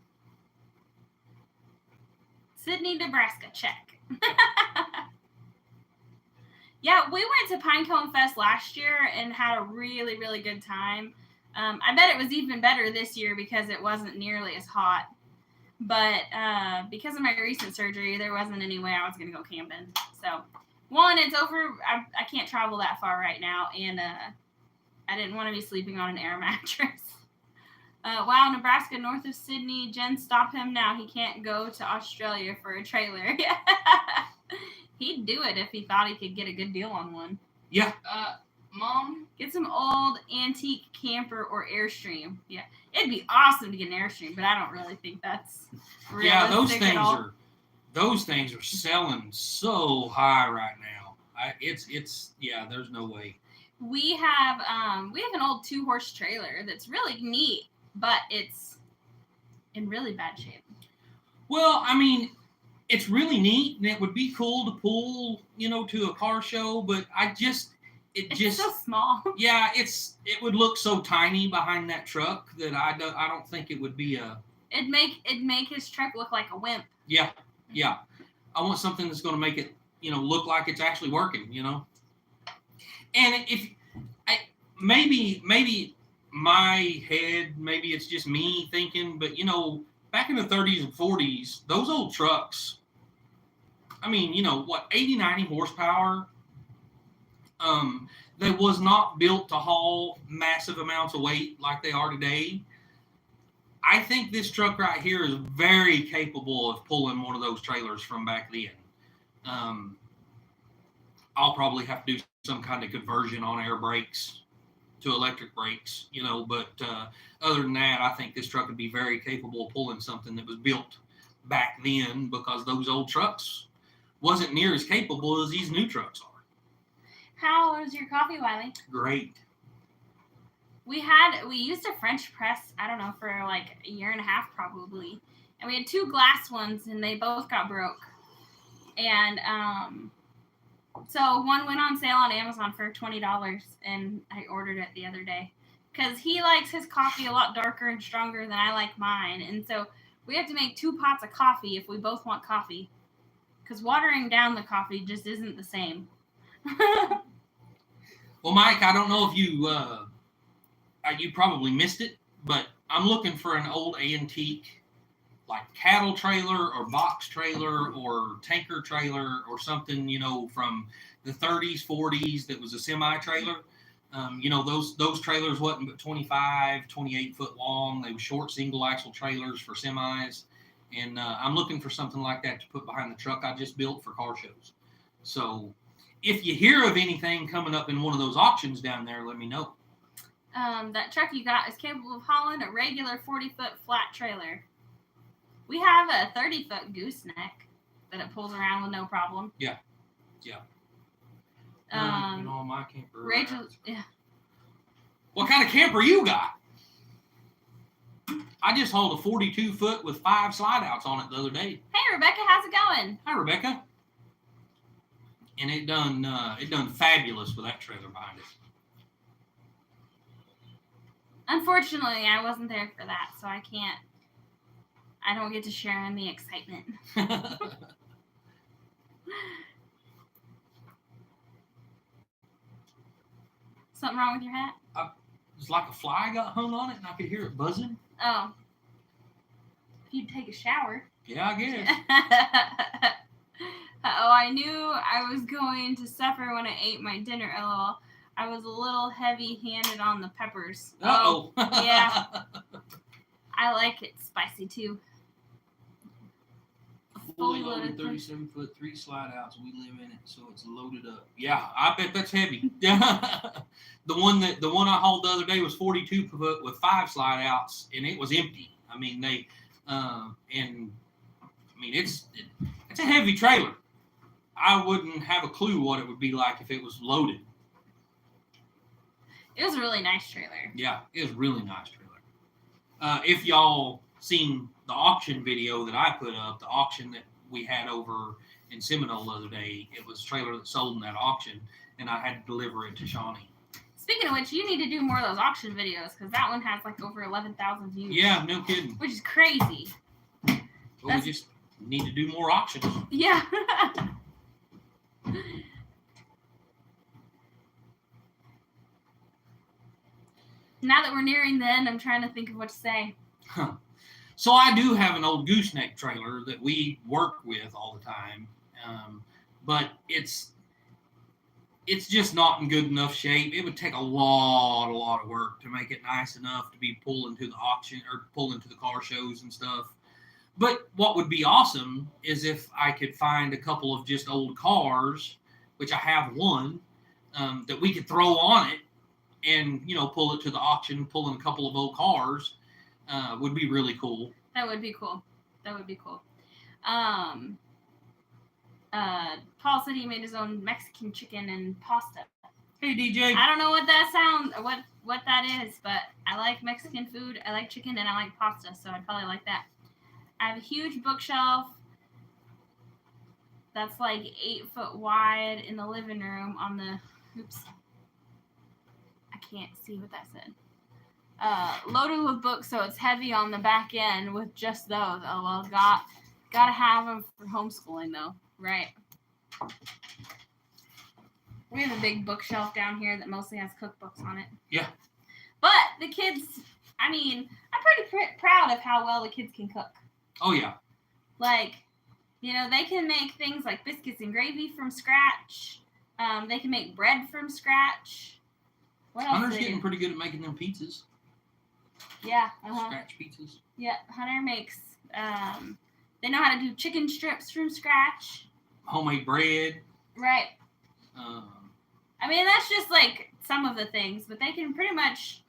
Sydney, Nebraska, check. Yeah, we went to Pinecone Fest last year and had a really, really good time. I bet it was even better this year because it wasn't nearly as hot. But because of my recent surgery, there wasn't any way I was going to go camping. So, one, it's over. I can't travel that far right now. And I didn't want to be sleeping on an air mattress. Wow, Nebraska, north of Sydney. Jen, stop him now. He can't go to Australia for a trailer. He'd do it if he thought he could get a good deal on one. Yeah. Mom? Get some old antique camper or Airstream. Yeah, it'd be awesome to get an Airstream, but I don't really think that's realistic Yeah, those at things are selling so high right now. There's no way. We have an old 2-horse trailer that's really neat, but it's in really bad shape. Well, I mean, it's really neat and it would be cool to pull, to a car show, but It's so small. Yeah, it would look so tiny behind that truck that I don't think it would be a. It'd make his truck look like a wimp. Yeah. I want something that's going to make it, look like it's actually working, And maybe my head, maybe it's just me thinking, but back in the 30s and 40s, those old trucks, I mean, 80, 90 horsepower. They was not built to haul massive amounts of weight like they are today. I think this truck right here is very capable of pulling one of those trailers from back then. I'll probably have to do some kind of conversion on air brakes to electric brakes, but other than that, I think this truck would be very capable of pulling something that was built back then, because those old trucks wasn't near as capable as these new trucks are. How was your coffee, Wiley? Great. We used a French press, I don't know, for like a year and a half probably. And we had 2 glass ones and they both got broke. And so one went on sale on Amazon for $20 and I ordered it the other day. Because he likes his coffee a lot darker and stronger than I like mine. And so we have to make 2 pots of coffee if we both want coffee. Because watering down the coffee just isn't the same. Well, Mike, I don't know if you probably missed it, but I'm looking for an old antique, like cattle trailer or box trailer or tanker trailer or something, from the 30s, 40s that was a semi-trailer. Those trailers wasn't but 25, 28 foot long. They were short single axle trailers for semis. And I'm looking for something like that to put behind the truck I just built for car shows. So if you hear of anything coming up in one of those auctions down there, let me know. That truck you got is capable of hauling a regular 40-foot flat trailer. We have a 30-foot gooseneck that it pulls around with no problem. Yeah. My camper. Rachel, yeah. What kind of camper you got? I just hauled a 42-foot with 5 slide outs on it the other day. Hey, Rebecca, how's it going? Hi, Rebecca. And it done fabulous with that trailer behind it. Unfortunately, I wasn't there for that, so I don't get to share in the excitement. Something wrong with your hat? It's like a fly got hung on it and I could hear it buzzing. Oh. If you'd take a shower. Yeah, I guess. I knew I was going to suffer when I ate my dinner, lol. I was a little heavy-handed on the peppers. Uh-oh. Yeah. I like it spicy, too. Fully loaded 37-foot, 3 slide outs. We live in it, so it's loaded up. Yeah, I bet that's heavy. The one I hauled the other day was 42 foot with 5 slide outs, and it was empty. I mean, it's a heavy trailer. I wouldn't have a clue what it would be like if it was loaded. It was a really nice trailer. Yeah, it was a really nice trailer. If y'all seen the auction video that I put up, the auction that we had over in Seminole the other day, it was a trailer that sold in that auction, and I had to deliver it to Shawnee. Speaking of which, you need to do more of those auction videos, because that one has like over 11,000 views. Yeah, no kidding. Which is crazy. Well, we just need to do more auctions. Yeah. Now that we're nearing the end, I'm trying to think of what to say. Huh. So I do have an old gooseneck trailer that we work with all the time, but it's just not in good enough shape. It would take a lot of work to make it nice enough to be pulled into the auction or pulled into the car shows and stuff. But what would be awesome is if I could find a couple of just old cars, which I have one, that we could throw on it and, pull it to the auction, pull in a couple of old cars, would be really cool. That would be cool. Paul said he made his own Mexican chicken and pasta. Hey, DJ. I don't know what that is, but I like Mexican food. I like chicken and I like pasta, so I'd probably like that. I have a huge bookshelf that's like 8 foot wide in the living room on the. Oops. I can't see what that said. Loaded with books, so it's heavy on the back end with just those. Oh well, gotta have them for homeschooling though, right? We have a big bookshelf down here that mostly has cookbooks on it. Yeah. But the kids, I'm pretty proud of how well the kids can cook. Oh yeah. Like, they can make things like biscuits and gravy from scratch. They can make bread from scratch. What else? Hunter's getting pretty good at making them pizzas. Yeah. Scratch pizzas. Yeah, Hunter makes. They know how to do chicken strips from scratch. Homemade bread. Right. That's just like some of the things, but they can pretty much,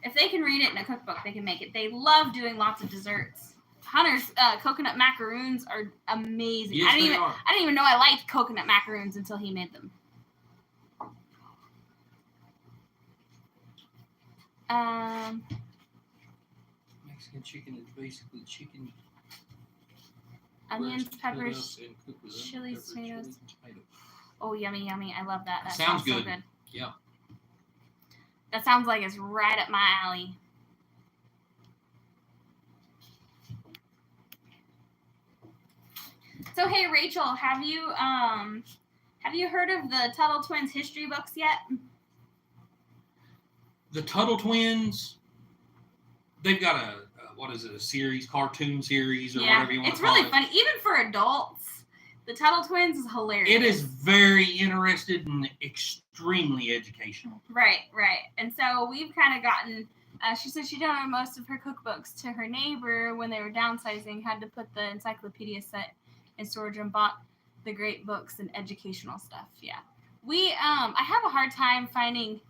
if they can read it in a cookbook, they can make it. They love doing lots of desserts. Hunter's coconut macaroons are amazing. Yes, I didn't even know I liked coconut macaroons until he made them. Mexican chicken is basically chicken. Onions, peppers, chilies, tomatoes. Oh, yummy, yummy. I love that. That sounds good. So good. Yeah. That sounds like it's right up my alley. So, hey, Rachel, have you heard of the Tuttle Twins history books yet? The Tuttle Twins, they've got a series, cartoon series, or whatever you want to call it. It's really funny. Even for adults, the Tuttle Twins is hilarious. It is very interesting and extremely educational. Right. And so we've kind of gotten, she said she donated most of her cookbooks to her neighbor when they were downsizing, had to put the encyclopedia set in storage and bought the great books and educational stuff. Yeah. I have a hard time finding,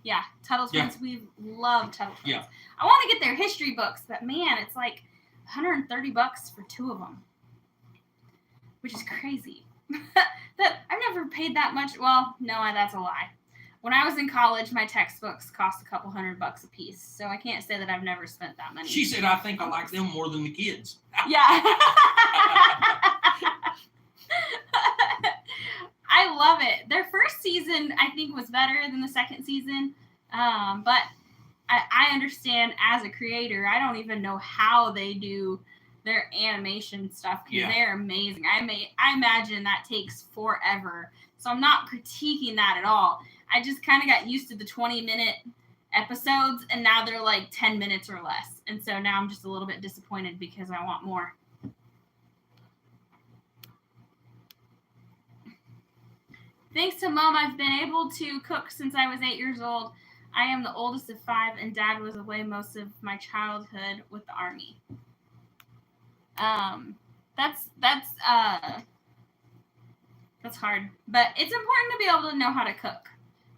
Tuttle Twins. Yeah. We love Tuttle Twins. Yeah. I want to get their history books, but man, it's like $130 for 2 of them, which is crazy. That I've never paid that much. Well, no, that's a lie. When I was in college, my textbooks cost a couple $100 a piece, so I can't say that I've never spent that money. She said, "I think I like them more than the kids." Yeah. I love it. Their first season, I think, was better than the second season. But I understand as a creator, I don't even know how they do their animation stuff because they're amazing. I imagine that takes forever. So I'm not critiquing that at all. I just kind of got used to the 20-minute episodes, and now they're like 10 minutes or less. And so now I'm just a little bit disappointed because I want more. Thanks to Mom, I've been able to cook since I was 8 years old. I am the oldest of 5, and Dad was away most of my childhood with the Army. That's hard, but it's important to be able to know how to cook.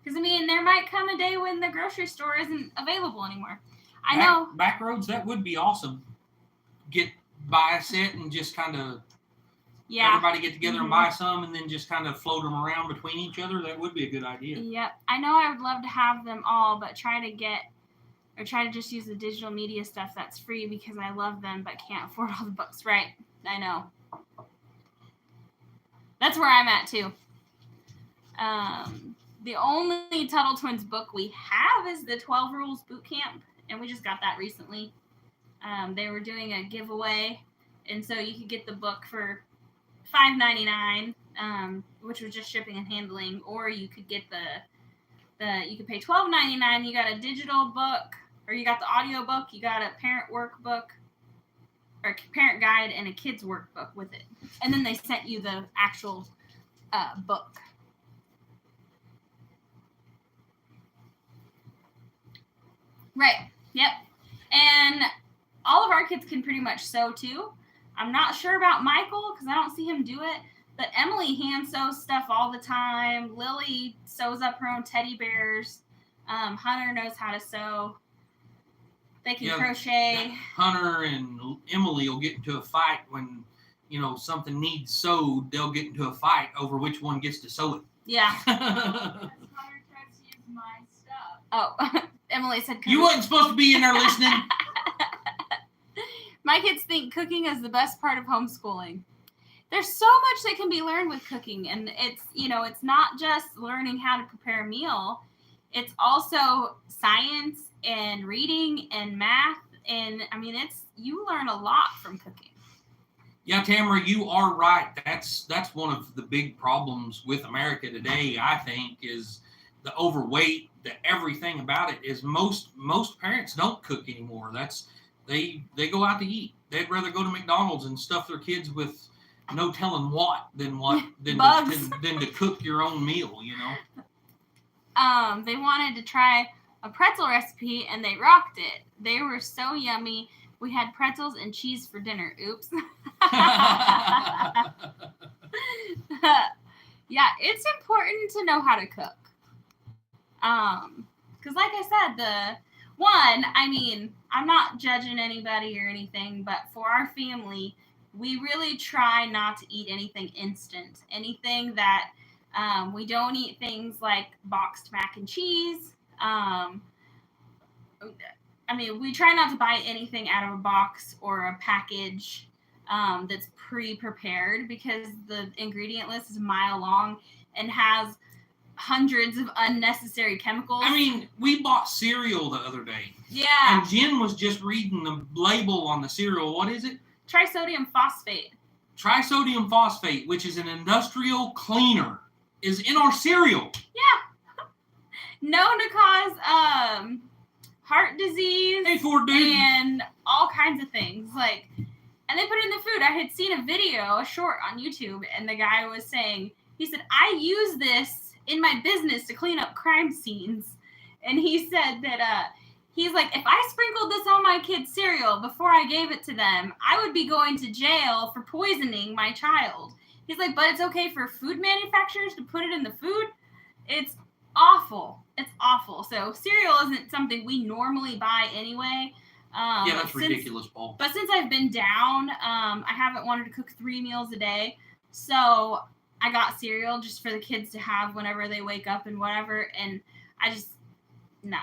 Because there might come a day when the grocery store isn't available anymore. I know. Back roads, that would be awesome. Buy a set and just kind of. Yeah. Everybody get together and buy some and then just kind of float them around between each other. That would be a good idea. Yep. I know I would love to have them all, but try to just use the digital media stuff that's free because I love them but can't afford all the books. Right. I know. That's where I'm at too. The only Tuttle Twins book we have is the 12 Rules Boot Camp, and we just got that recently. They were doing a giveaway, and so you could get the book for $5.99, which was just shipping and handling, or you could get you could pay $12.99. You got a digital book, or you got the audio book. You got a parent workbook, or parent guide, and a kid's workbook with it, and then they sent you the actual book. Right. Yep. And all of our kids can pretty much sew too. I'm not sure about Michael because I don't see him do it, But Emily hand sews stuff all the time. Lily sews up her own teddy bears. Hunter knows how to sew. They can crochet. Hunter and Emily will get into a fight when, something needs sewed. They'll get into a fight over which one gets to sew it. Yeah. Hunter tries to use my stuff. Oh, Emily said You wasn't supposed to be in there listening. My kids think cooking is the best part of homeschooling. There's so much that can be learned with cooking, and it's not just learning how to prepare a meal. It's also science and reading and math, and you learn a lot from cooking. Yeah, Tamara, you are right. That's one of the big problems with America today, I think, is the overweight, the everything about it is most parents don't cook anymore. They go out to eat. They'd rather go to McDonald's and stuff their kids with no telling what than to cook your own meal, They wanted to try a pretzel recipe and they rocked it. They were so yummy. We had pretzels and cheese for dinner. Oops. Yeah, it's important to know how to cook. Because like I said, I'm not judging anybody or anything, but for our family, we really try not to eat anything instant. Anything that we don't eat things like boxed mac and cheese. We try not to buy anything out of a box or a package that's pre-prepared because the ingredient list is a mile long and has hundreds of unnecessary chemicals. We bought cereal the other day. Yeah. And Jen was just reading the label on the cereal. What is it? Trisodium phosphate. Trisodium phosphate, which is an industrial cleaner, is in our cereal. Yeah. Known to cause heart disease and all kinds of things. And they put it in the food. I had seen a video, a short on YouTube, and the guy was saying, he said, I use this in my business to clean up crime scenes. And he said that he's like, if I sprinkled this on my kid's cereal before I gave it to them, I would be going to jail for poisoning my child. He's like, but it's okay for food manufacturers to put it in the food? It's awful. It's awful. So cereal isn't something we normally buy anyway. Yeah, that's ridiculous, Paul. But since I've been down, I haven't wanted to cook 3 meals a day. So I got cereal just for the kids to have whenever they wake up and whatever. And no.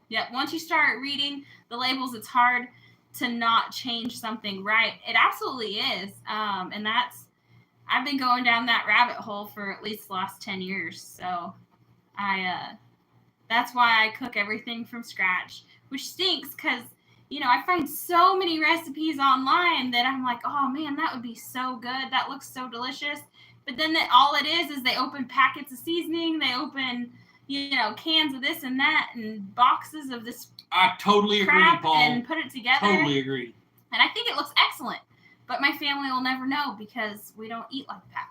Yeah, once you start reading the labels, it's hard to not change something, right? It absolutely is. And I've been going down that rabbit hole for at least the last 10 years. So that's why I cook everything from scratch, which stinks because, I find so many recipes online that I'm like, oh man, that would be so good. That looks so delicious. But then all it is they open packets of seasoning. They open, cans of this and that and boxes of this I totally agree, Paul. And put it together. Totally agree. And I think it looks excellent. But my family will never know because we don't eat like that.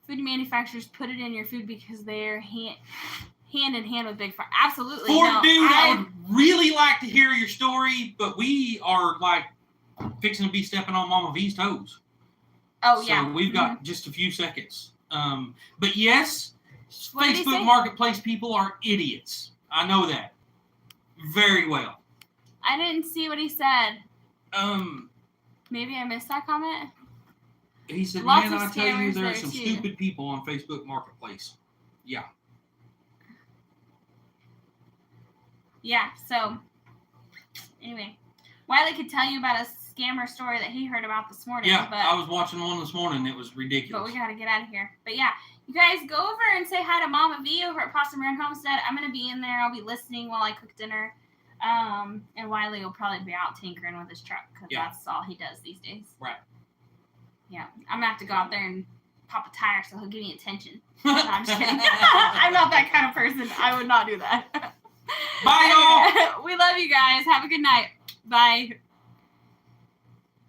Food manufacturers put it in your food because they're hand in hand with Big Pharma. Absolutely. Dude, I would really like to hear your story, but we are fixing to be stepping on Mama V's toes. Oh, yeah. So we've got just a few seconds. But yes, What did he Facebook say? Marketplace people are idiots. I know that very well. I didn't see what he said. Um, Maybe I missed that comment. He said, Lots man, of I tell you, scammers there are there, some too. stupid people on Facebook Marketplace. Yeah. Yeah, so anyway, Wiley could tell you about a scammer story that he heard about this morning. Yeah, but, I was watching one this morning. It was ridiculous. But we got to get out of here. But yeah, you guys go over and say hi to Mama V over at Possum Run Homestead. I'm going to be in there. I'll be listening while I cook dinner. And Wiley will probably be out tinkering with his truck because that's all he does these days. Right. Yeah, I'm going to have to go out there and pop a tire so he'll give me attention. No, I'm just kidding. I'm not that kind of person. I would not do that. Bye, y'all. We love you guys. Have a good night. Bye.